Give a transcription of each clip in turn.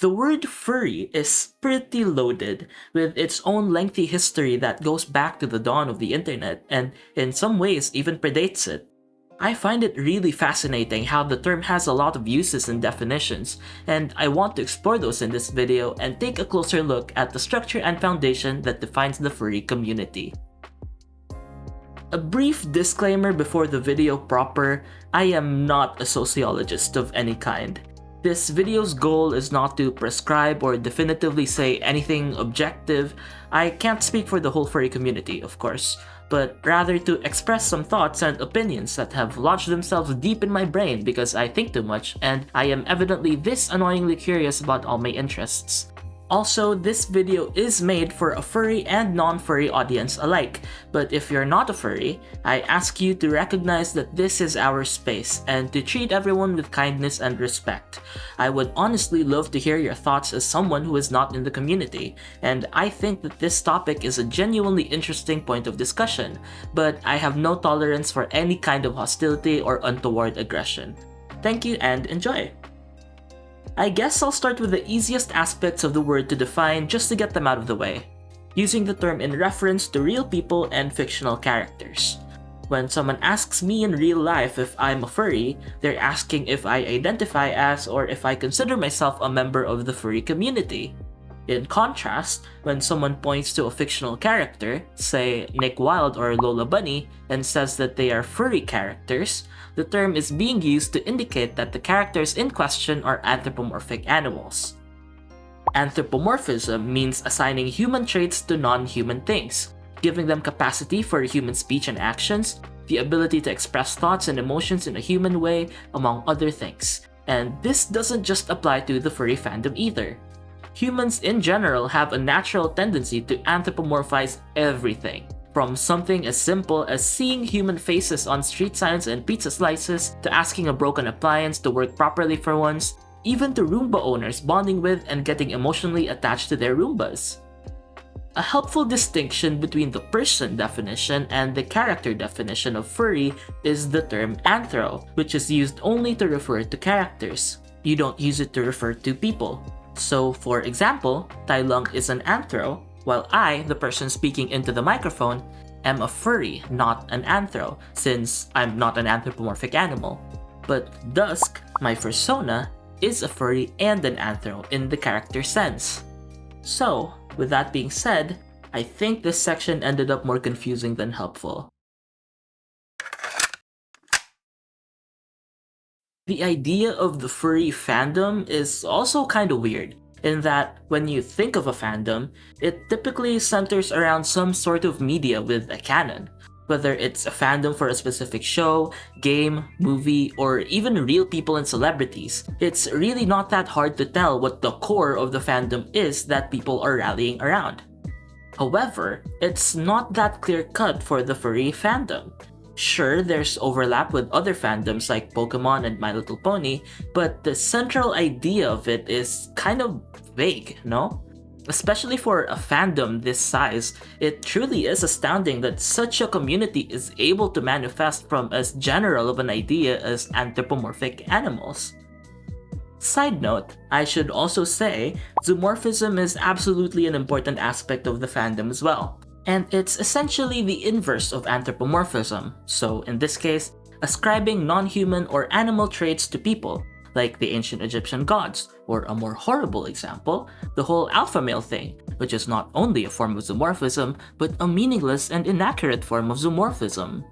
The word furry is pretty loaded, with its own lengthy history that goes back to the dawn of the internet and, in some ways, even predates it. I find it really fascinating how the term has a lot of uses and definitions, and I want to explore those in this video and take a closer look at the structure and foundation that defines the furry community. A brief disclaimer before the video proper: I am not a sociologist of any kind. This video's goal is not to prescribe or definitively say anything objective. I can't speak for the whole furry community, of course, but rather to express some thoughts and opinions that have lodged themselves deep in my brain because I think too much and I am evidently this annoyingly curious about all my interests. Also, this video is made for a furry and non-furry audience alike, but if you're not a furry, I ask you to recognize that this is our space and to treat everyone with kindness and respect. I would honestly love to hear your thoughts as someone who is not in the community, and I think that this topic is a genuinely interesting point of discussion, but I have no tolerance for any kind of hostility or untoward aggression. Thank you and enjoy! I guess I'll start with the easiest aspects of the word to define just to get them out of the way, using the term in reference to real people and fictional characters. When someone asks me in real life if I'm a furry, they're asking if I identify as or if I consider myself a member of the furry community. In contrast, when someone points to a fictional character, say Nick Wilde or Lola Bunny, and says that they are furry characters, the term is being used to indicate that the characters in question are anthropomorphic animals. Anthropomorphism means assigning human traits to non-human things, giving them capacity for human speech and actions, the ability to express thoughts and emotions in a human way, among other things. And this doesn't just apply to the furry fandom either. Humans in general have a natural tendency to anthropomorphize everything, from something as simple as seeing human faces on street signs and pizza slices, to asking a broken appliance to work properly for once, even to Roomba owners bonding with and getting emotionally attached to their Roombas. A helpful distinction between the person definition and the character definition of furry is the term anthro, which is used only to refer to characters. You don't use it to refer to people. So, for example, Tai Lung is an anthro, while I, the person speaking into the microphone, am a furry, not an anthro, since I'm not an anthropomorphic animal. But Dusk, my fursona, is a furry and an anthro in the character sense. So, with that being said, I think this section ended up more confusing than helpful. The idea of the furry fandom is also kinda weird, in that when you think of a fandom, it typically centers around some sort of media with a canon. Whether it's a fandom for a specific show, game, movie, or even real people and celebrities, it's really not that hard to tell what the core of the fandom is that people are rallying around. However, it's not that clear-cut for the furry fandom. Sure, there's overlap with other fandoms like Pokemon and My Little Pony, but the central idea of it is kind of vague, no? Especially for a fandom this size, it truly is astounding that such a community is able to manifest from as general of an idea as anthropomorphic animals. Side note, I should also say, zoomorphism is absolutely an important aspect of the fandom as well. And it's essentially the inverse of anthropomorphism, so in this case, ascribing non-human or animal traits to people, like the ancient Egyptian gods, or a more horrible example, the whole alpha male thing, which is not only a form of zoomorphism, but a meaningless and inaccurate form of zoomorphism.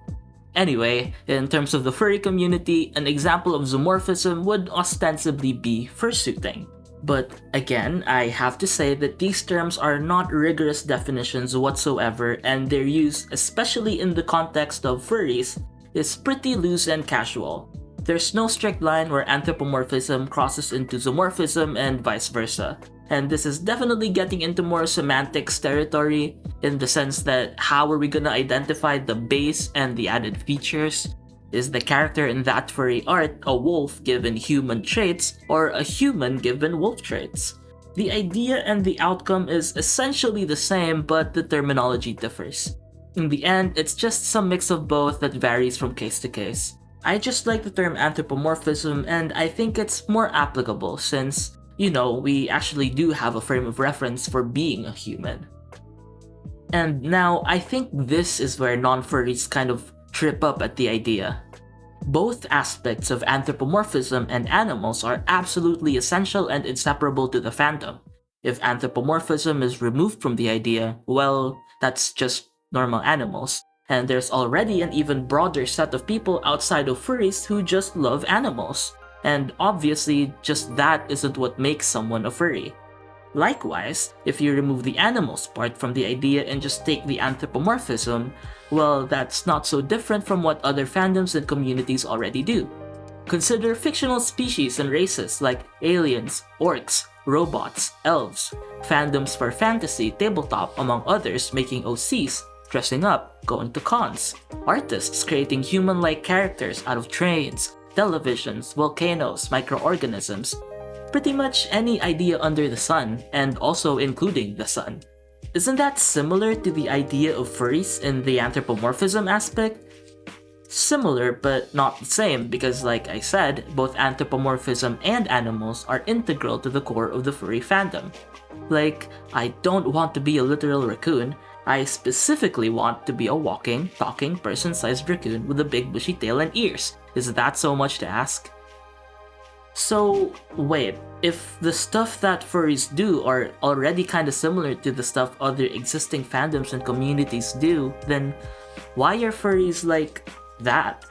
Anyway, in terms of the furry community, an example of zoomorphism would ostensibly be fursuiting. But again, I have to say that these terms are not rigorous definitions whatsoever, and their use, especially in the context of furries, is pretty loose and casual. There's no strict line where anthropomorphism crosses into zoomorphism and vice versa. And this is definitely getting into more semantics territory, in the sense that how are we gonna identify the base and the added features? Is the character in that furry art a wolf given human traits, or a human given wolf traits? The idea and the outcome is essentially the same, but the terminology differs. In the end, it's just some mix of both that varies from case to case. I just like the term anthropomorphism, and I think it's more applicable since, we actually do have a frame of reference for being a human. And now, I think this is where non-furries kind of trip up at the idea. Both aspects of anthropomorphism and animals are absolutely essential and inseparable to the fandom. If anthropomorphism is removed from the idea, well, that's just normal animals. And there's already an even broader set of people outside of furries who just love animals. And obviously, just that isn't what makes someone a furry. Likewise, if you remove the animals part from the idea and just take the anthropomorphism, well, that's not so different from what other fandoms and communities already do. Consider fictional species and races like aliens, orcs, robots, elves, fandoms for fantasy, tabletop, among others making OCs, dressing up, going to cons, artists creating human-like characters out of trains, televisions, volcanoes, microorganisms, pretty much any idea under the sun, and also including the sun. Isn't that similar to the idea of furries in the anthropomorphism aspect? Similar, but not the same, because like I said, both anthropomorphism and animals are integral to the core of the furry fandom. Like, I don't want to be a literal raccoon, I specifically want to be a walking, talking, person-sized raccoon with a big bushy tail and ears. Is that so much to ask? So, wait, if the stuff that furries do are already kinda similar to the stuff other existing fandoms and communities do, then why are furries like that?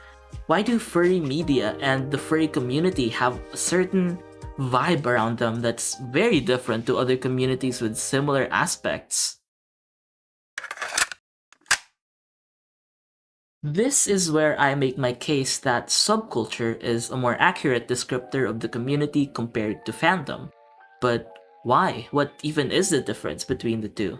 Why do furry media and the furry community have a certain vibe around them that's very different to other communities with similar aspects? This is where I make my case that subculture is a more accurate descriptor of the community compared to fandom. But why? What even is the difference between the two?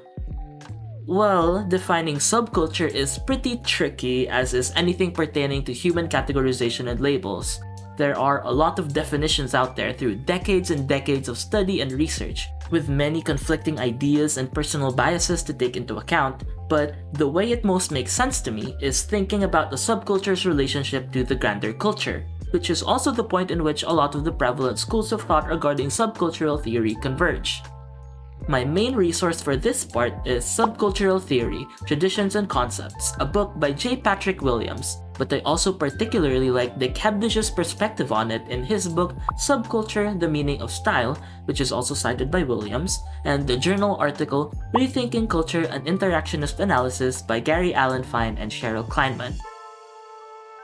Well, defining subculture is pretty tricky, as is anything pertaining to human categorization and labels. There are a lot of definitions out there through decades and decades of study and research, with many conflicting ideas and personal biases to take into account, but the way it most makes sense to me is thinking about the subculture's relationship to the grander culture, which is also the point in which a lot of the prevalent schools of thought regarding subcultural theory converge. My main resource for this part is Subcultural Theory, Traditions and Concepts, a book by J. Patrick Williams, but I also particularly like Dick Hebdish's perspective on it in his book Subculture, The Meaning of Style, which is also cited by Williams, and the journal article Rethinking Culture, an Interactionist Analysis by Gary Allen Fine and Cheryl Kleinman.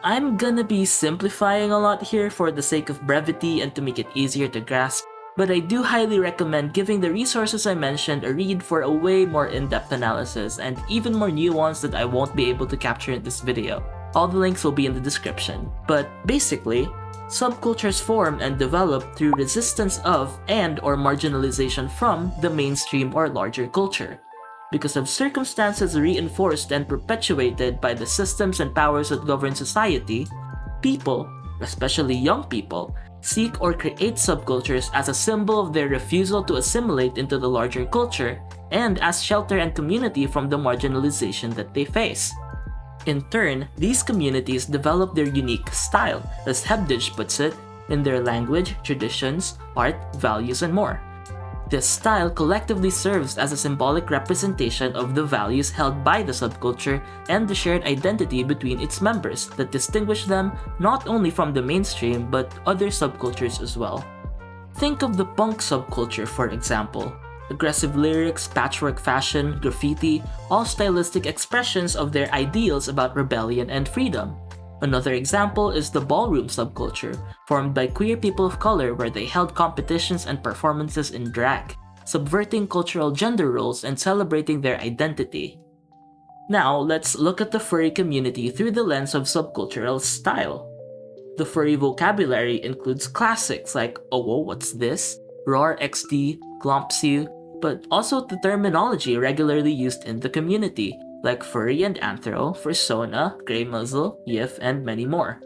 I'm gonna be simplifying a lot here for the sake of brevity and to make it easier to grasp, but I do highly recommend giving the resources I mentioned a read for a way more in-depth analysis and even more nuance that I won't be able to capture in this video. All the links will be in the description. But basically, subcultures form and develop through resistance of and/or marginalization from the mainstream or larger culture. Because of circumstances reinforced and perpetuated by the systems and powers that govern society, people, especially young people, seek or create subcultures as a symbol of their refusal to assimilate into the larger culture and as shelter and community from the marginalization that they face. In turn, these communities develop their unique style, as Hebdish puts it, in their language, traditions, art, values, and more. This style collectively serves as a symbolic representation of the values held by the subculture and the shared identity between its members that distinguish them not only from the mainstream but other subcultures as well. Think of the punk subculture, for example. Aggressive lyrics, patchwork fashion, graffiti, all stylistic expressions of their ideals about rebellion and freedom. Another example is the ballroom subculture, formed by queer people of color where they held competitions and performances in drag, subverting cultural gender roles and celebrating their identity. Now, let's look at the furry community through the lens of subcultural style. The furry vocabulary includes classics like "Oh, whoa, what's this?", "Roar XD", "Glompsue", but also the terminology regularly used in the community, like furry and anthro, fursona, grey muzzle, yif, and many more.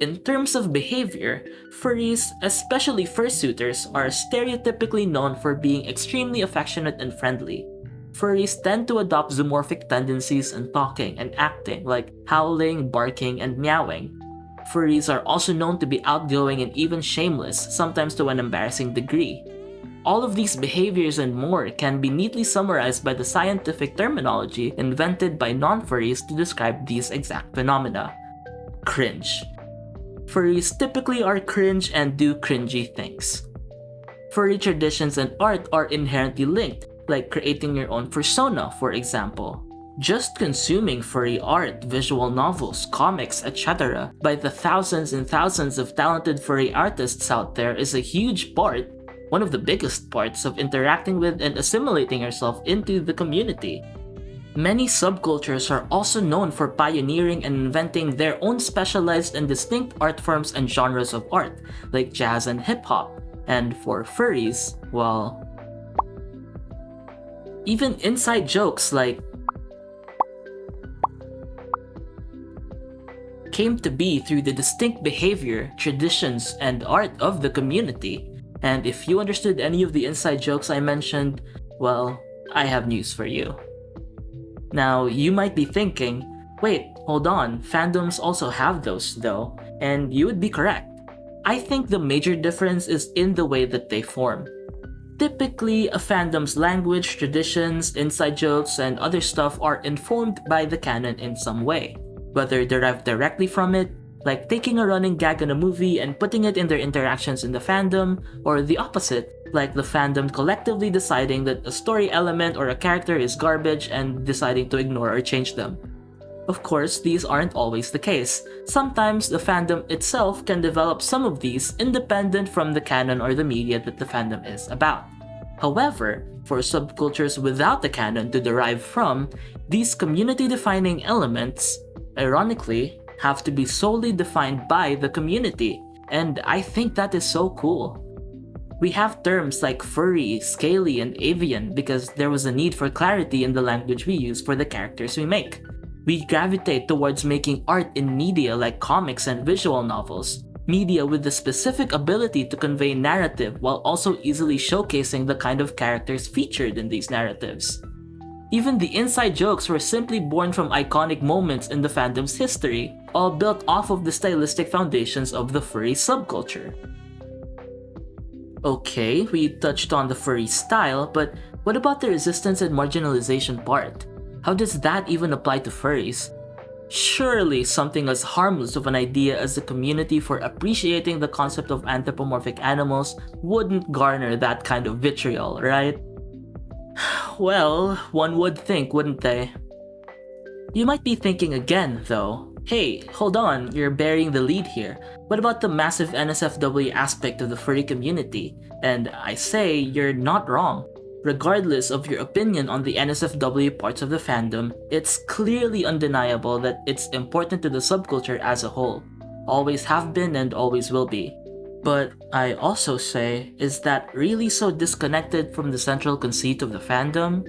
In terms of behavior, furries, especially fursuiters, are stereotypically known for being extremely affectionate and friendly. Furries tend to adopt zoomorphic tendencies in talking and acting, like howling, barking, and meowing. Furries are also known to be outgoing and even shameless, sometimes to an embarrassing degree. All of these behaviors and more can be neatly summarized by the scientific terminology invented by non-furries to describe these exact phenomena. Cringe. Furries typically are cringe and do cringy things. Furry traditions and art are inherently linked, like creating your own persona, for example. Just consuming furry art, visual novels, comics, etc. by the thousands and thousands of talented furry artists out there is a huge part, one of the biggest parts, of interacting with and assimilating yourself into the community. Many subcultures are also known for pioneering and inventing their own specialized and distinct art forms and genres of art, like jazz and hip-hop. And for furries, well, even inside jokes like came to be through the distinct behavior, traditions, and art of the community. And if you understood any of the inside jokes I mentioned, well, I have news for you. Now, you might be thinking, wait, hold on, fandoms also have those though, and you would be correct. I think the major difference is in the way that they form. Typically, a fandom's language, traditions, inside jokes, and other stuff are informed by the canon in some way. Whether derived directly from it, like taking a running gag in a movie and putting it in their interactions in the fandom, or the opposite, like the fandom collectively deciding that a story element or a character is garbage and deciding to ignore or change them. Of course, these aren't always the case. Sometimes the fandom itself can develop some of these independent from the canon or the media that the fandom is about. However, for subcultures without the canon to derive from, these community-defining elements, ironically, have to be solely defined by the community, and I think that is so cool. We have terms like furry, scaly, and avian because there was a need for clarity in the language we use for the characters we make. We gravitate towards making art in media like comics and visual novels, media with the specific ability to convey narrative while also easily showcasing the kind of characters featured in these narratives. Even the inside jokes were simply born from iconic moments in the fandom's history, all built off of the stylistic foundations of the furry subculture. Okay, we touched on the furry style, but what about the resistance and marginalization part? How does that even apply to furries? Surely something as harmless of an idea as the community for appreciating the concept of anthropomorphic animals wouldn't garner that kind of vitriol, right? Well, one would think, wouldn't they? You might be thinking again, though, hey, hold on, you're burying the lead here. What about the massive NSFW aspect of the furry community? And I say, you're not wrong. Regardless of your opinion on the NSFW parts of the fandom, it's clearly undeniable that it's important to the subculture as a whole. Always have been and always will be. But I also say, is that really so disconnected from the central conceit of the fandom?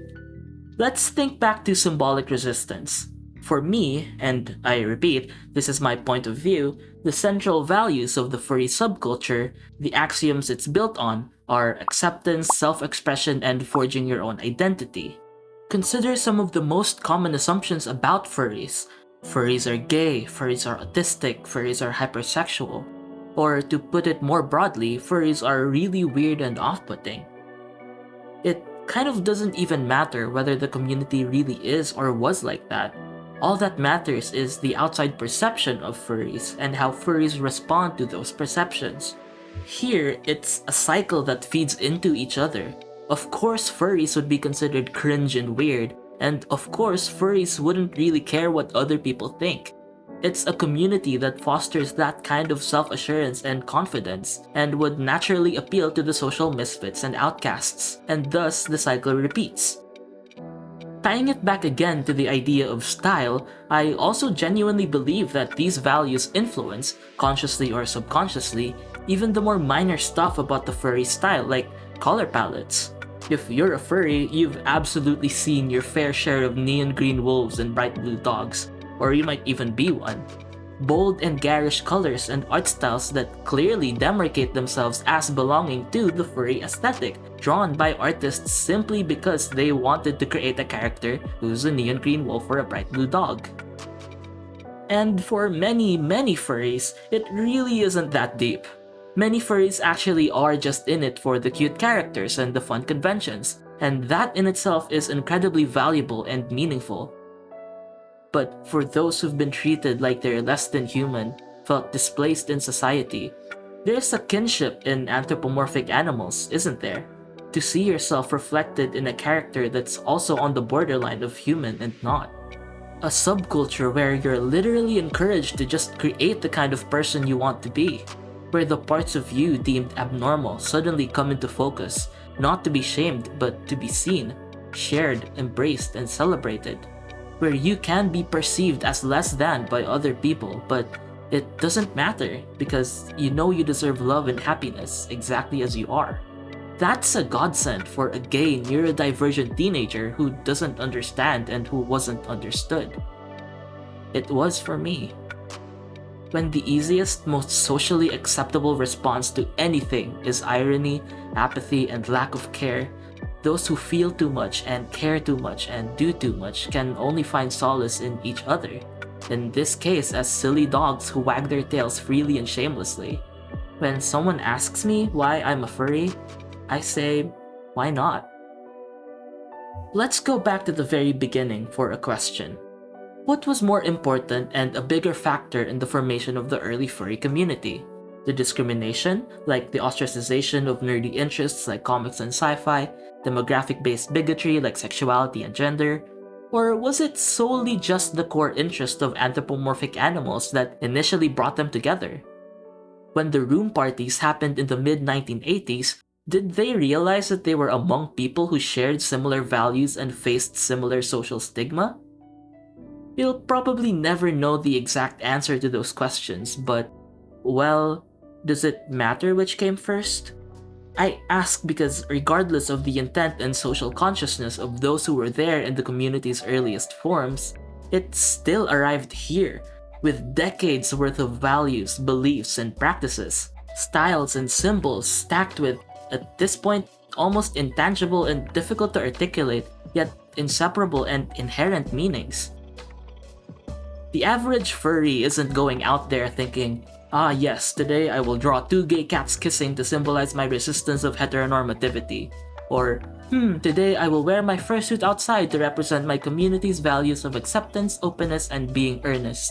Let's think back to symbolic resistance. For me, and I repeat, this is my point of view, the central values of the furry subculture, the axioms it's built on, are acceptance, self-expression, and forging your own identity. Consider some of the most common assumptions about furries. Furries are gay, furries are autistic, furries are hypersexual. Or to put it more broadly, furries are really weird and off-putting. It kind of doesn't even matter whether the community really is or was like that. All that matters is the outside perception of furries and how furries respond to those perceptions. Here, it's a cycle that feeds into each other. Of course, furries would be considered cringe and weird, and of course, furries wouldn't really care what other people think. It's a community that fosters that kind of self-assurance and confidence, and would naturally appeal to the social misfits and outcasts, and thus the cycle repeats. Tying it back again to the idea of style, I also genuinely believe that these values influence, consciously or subconsciously, even the more minor stuff about the furry style, like color palettes. If you're a furry, you've absolutely seen your fair share of neon green wolves and bright blue dogs, or you might even be one. Bold and garish colors and art styles that clearly demarcate themselves as belonging to the furry aesthetic, drawn by artists simply because they wanted to create a character who's a neon green wolf or a bright blue dog. And for many furries, it really isn't that deep. Many furries actually are just in it for the cute characters and the fun conventions, and that in itself is incredibly valuable and meaningful. But for those who've been treated like they're less than human, felt displaced in society, there's a kinship in anthropomorphic animals, isn't there? To see yourself reflected in a character that's also on the borderline of human and not. A subculture where you're literally encouraged to just create the kind of person you want to be, where the parts of you deemed abnormal suddenly come into focus, not to be shamed but to be seen, shared, embraced, and celebrated, where you can be perceived as less than by other people, but it doesn't matter because you know you deserve love and happiness exactly as you are. That's a godsend for a gay, neurodivergent teenager who doesn't understand and who wasn't understood. It was for me. When the easiest, most socially acceptable response to anything is irony, apathy, and lack of care, those who feel too much and care too much and do too much can only find solace in each other. In this case, as silly dogs who wag their tails freely and shamelessly. When someone asks me why I'm a furry, I say, why not? Let's go back to the very beginning for a question. What was more important and a bigger factor in the formation of the early furry community? The discrimination, like the ostracization of nerdy interests like comics and sci-fi, demographic-based bigotry like sexuality and gender, or was it solely just the core interest of anthropomorphic animals that initially brought them together? When the room parties happened in the mid-1980s, did they realize that they were among people who shared similar values and faced similar social stigma? You'll probably never know the exact answer to those questions, but, well, does it matter which came first? I ask because regardless of the intent and social consciousness of those who were there in the community's earliest forms, it still arrived here, with decades worth of values, beliefs, and practices, styles and symbols stacked with, at this point, almost intangible and difficult to articulate, yet inseparable and inherent meanings. The average furry isn't going out there thinking, ah yes, today I will draw two gay cats kissing to symbolize my resistance of heteronormativity. Or, today I will wear my fursuit outside to represent my community's values of acceptance, openness, and being earnest.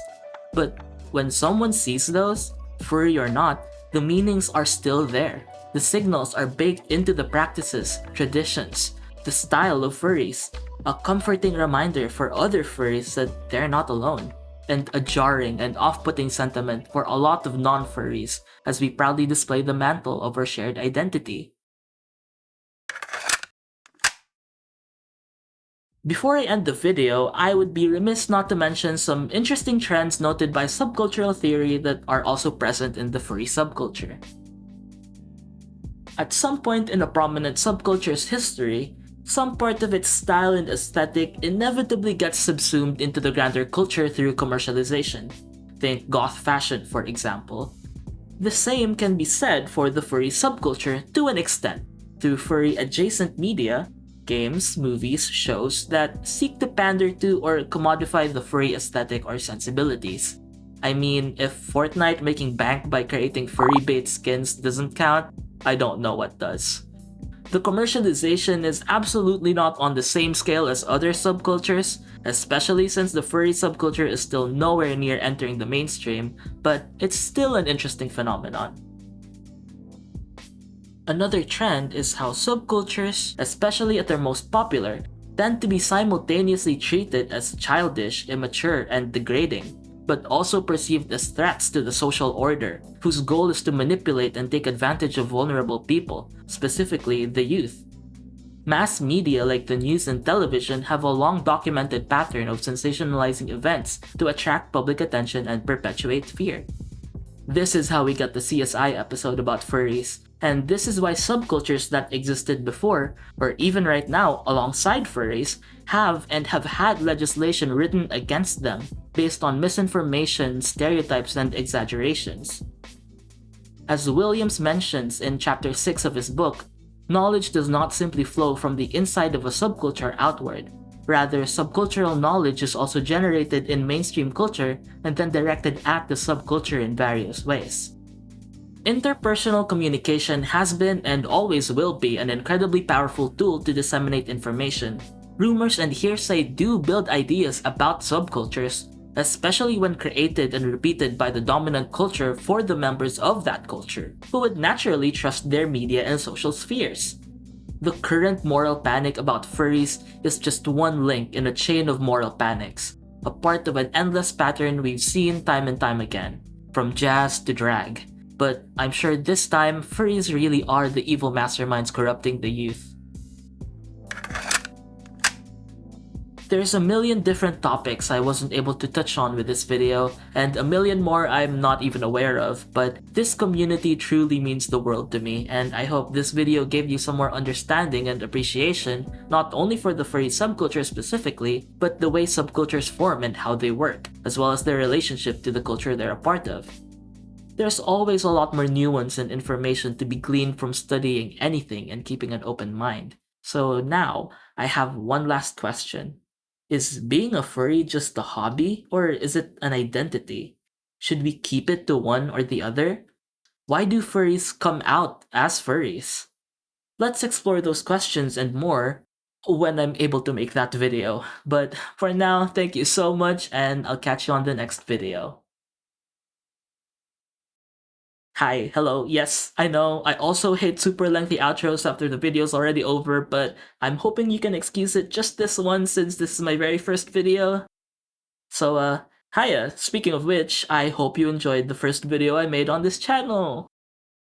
But when someone sees those, furry or not, the meanings are still there. The signals are baked into the practices, traditions, the style of furries, a comforting reminder for other furries that they're not alone, and a jarring and off-putting sentiment for a lot of non-furries as we proudly display the mantle of our shared identity. Before I end the video, I would be remiss not to mention some interesting trends noted by subcultural theory that are also present in the furry subculture. At some point in a prominent subculture's history, some part of its style and aesthetic inevitably gets subsumed into the grander culture through commercialization. Think goth fashion, for example. The same can be said for the furry subculture to an extent, through furry-adjacent media, games, movies, shows that seek to pander to or commodify the furry aesthetic or sensibilities. I mean, if Fortnite making bank by creating furry-bait skins doesn't count, I don't know what does. The commercialization is absolutely not on the same scale as other subcultures, especially since the furry subculture is still nowhere near entering the mainstream, but it's still an interesting phenomenon. Another trend is how subcultures, especially at their most popular, tend to be simultaneously treated as childish, immature, and degrading, but also perceived as threats to the social order, whose goal is to manipulate and take advantage of vulnerable people, specifically the youth. Mass media like the news and television have a long documented pattern of sensationalizing events to attract public attention and perpetuate fear. This is how we got the CSI episode about furries, and this is why subcultures that existed before, or even right now alongside furries, have had legislation written against them based on misinformation, stereotypes, and exaggerations. As Williams mentions in chapter 6 of his book, knowledge does not simply flow from the inside of a subculture outward. Rather, subcultural knowledge is also generated in mainstream culture and then directed at the subculture in various ways. Interpersonal communication has been and always will be an incredibly powerful tool to disseminate information. Rumors and hearsay do build ideas about subcultures, especially when created and repeated by the dominant culture for the members of that culture, who would naturally trust their media and social spheres. The current moral panic about furries is just one link in a chain of moral panics, a part of an endless pattern we've seen time and time again, from jazz to drag. But I'm sure this time, furries really are the evil masterminds corrupting the youth. There's a million different topics I wasn't able to touch on with this video, and a million more I'm not even aware of, but this community truly means the world to me, and I hope this video gave you some more understanding and appreciation, not only for the furry subculture specifically, but the way subcultures form and how they work, as well as their relationship to the culture they're a part of. There's always a lot more nuance and information to be gleaned from studying anything and keeping an open mind. So now, I have one last question. Is being a furry just a hobby, or is it an identity? Should we keep it to one or the other? Why do furries come out as furries? Let's explore those questions and more when I'm able to make that video. But for now, thank you so much, and I'll catch you on the next video. Hi, hello, yes, I know, I also hate super lengthy outros after the video's already over, but I'm hoping you can excuse it just this once since this is my very first video. So, hiya, speaking of which, I hope you enjoyed the first video I made on this channel.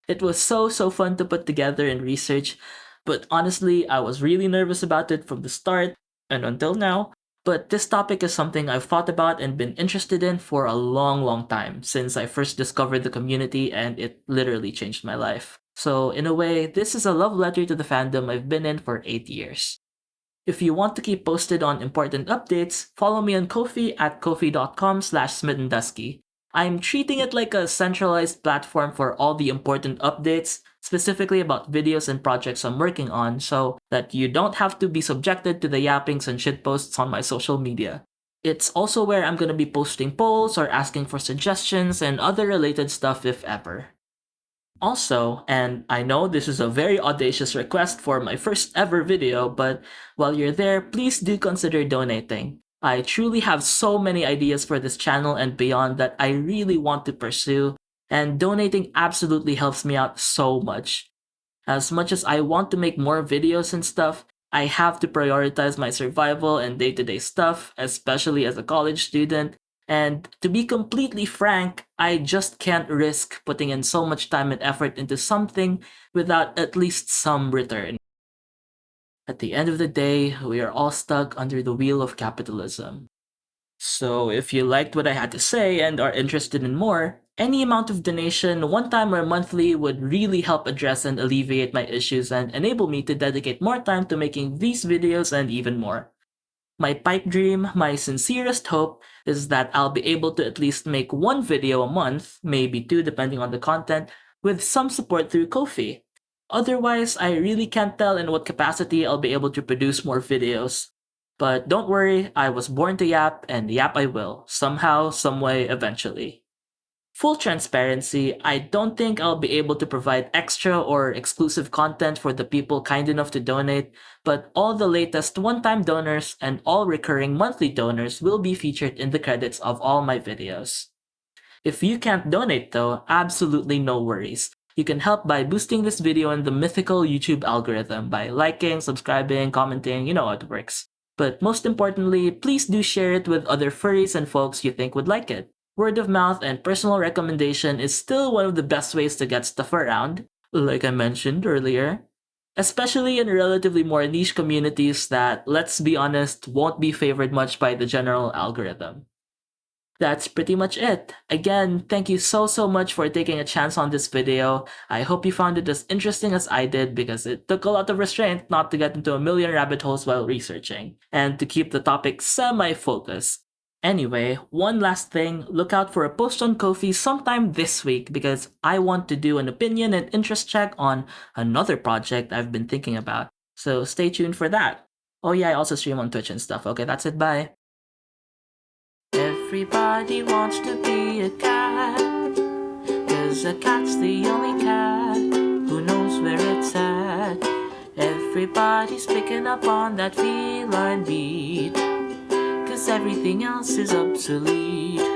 It was so fun to put together and research, but honestly, I was really nervous about it from the start, and until now. But this topic is something I've thought about and been interested in for a long time, since I first discovered the community and it literally changed my life. So in a way, this is a love letter to the fandom I've been in for 8 years. If you want to keep posted on important updates, follow me on Ko-fi at kofi.com/smittendusky. I'm treating it like a centralized platform for all the important updates, specifically about videos and projects I'm working on, so that you don't have to be subjected to the yappings and shitposts on my social media. It's also where I'm gonna be posting polls or asking for suggestions and other related stuff if ever. Also, and I know this is a very audacious request for my first ever video, but while you're there, please do consider donating. I truly have so many ideas for this channel and beyond that I really want to pursue, and donating absolutely helps me out so much. As much as I want to make more videos and stuff, I have to prioritize my survival and day-to-day stuff, especially as a college student. And to be completely frank, I just can't risk putting in so much time and effort into something without at least some return. At the end of the day, we are all stuck under the wheel of capitalism. So if you liked what I had to say and are interested in more, any amount of donation, one time or monthly, would really help address and alleviate my issues and enable me to dedicate more time to making these videos and even more. My pipe dream, my sincerest hope, is that I'll be able to at least make one video a month, maybe two depending on the content, with some support through Ko-fi. Otherwise, I really can't tell in what capacity I'll be able to produce more videos. But don't worry, I was born to yap, and yap I will, somehow, someway, eventually. Full transparency, I don't think I'll be able to provide extra or exclusive content for the people kind enough to donate, but all the latest one-time donors and all recurring monthly donors will be featured in the credits of all my videos. If you can't donate though, absolutely no worries. You can help by boosting this video in the mythical YouTube algorithm by liking, subscribing, commenting, you know how it works. But most importantly, please do share it with other furries and folks you think would like it. Word of mouth and personal recommendation is still one of the best ways to get stuff around, like I mentioned earlier. Especially in relatively more niche communities that, let's be honest, won't be favored much by the general algorithm. That's pretty much it. Again, thank you so much for taking a chance on this video. I hope you found it as interesting as I did because it took a lot of restraint not to get into a million rabbit holes while researching, and to keep the topic semi-focused. Anyway, one last thing, look out for a post on Ko-fi sometime this week because I want to do an opinion and interest check on another project I've been thinking about. So stay tuned for that. Oh yeah, I also stream on Twitch and stuff. Okay, that's it, bye. Everybody wants to be a cat, 'cause 'cause a cat's the only cat who knows where it's at. Everybody's picking up on that feline beat, 'cause everything else is obsolete.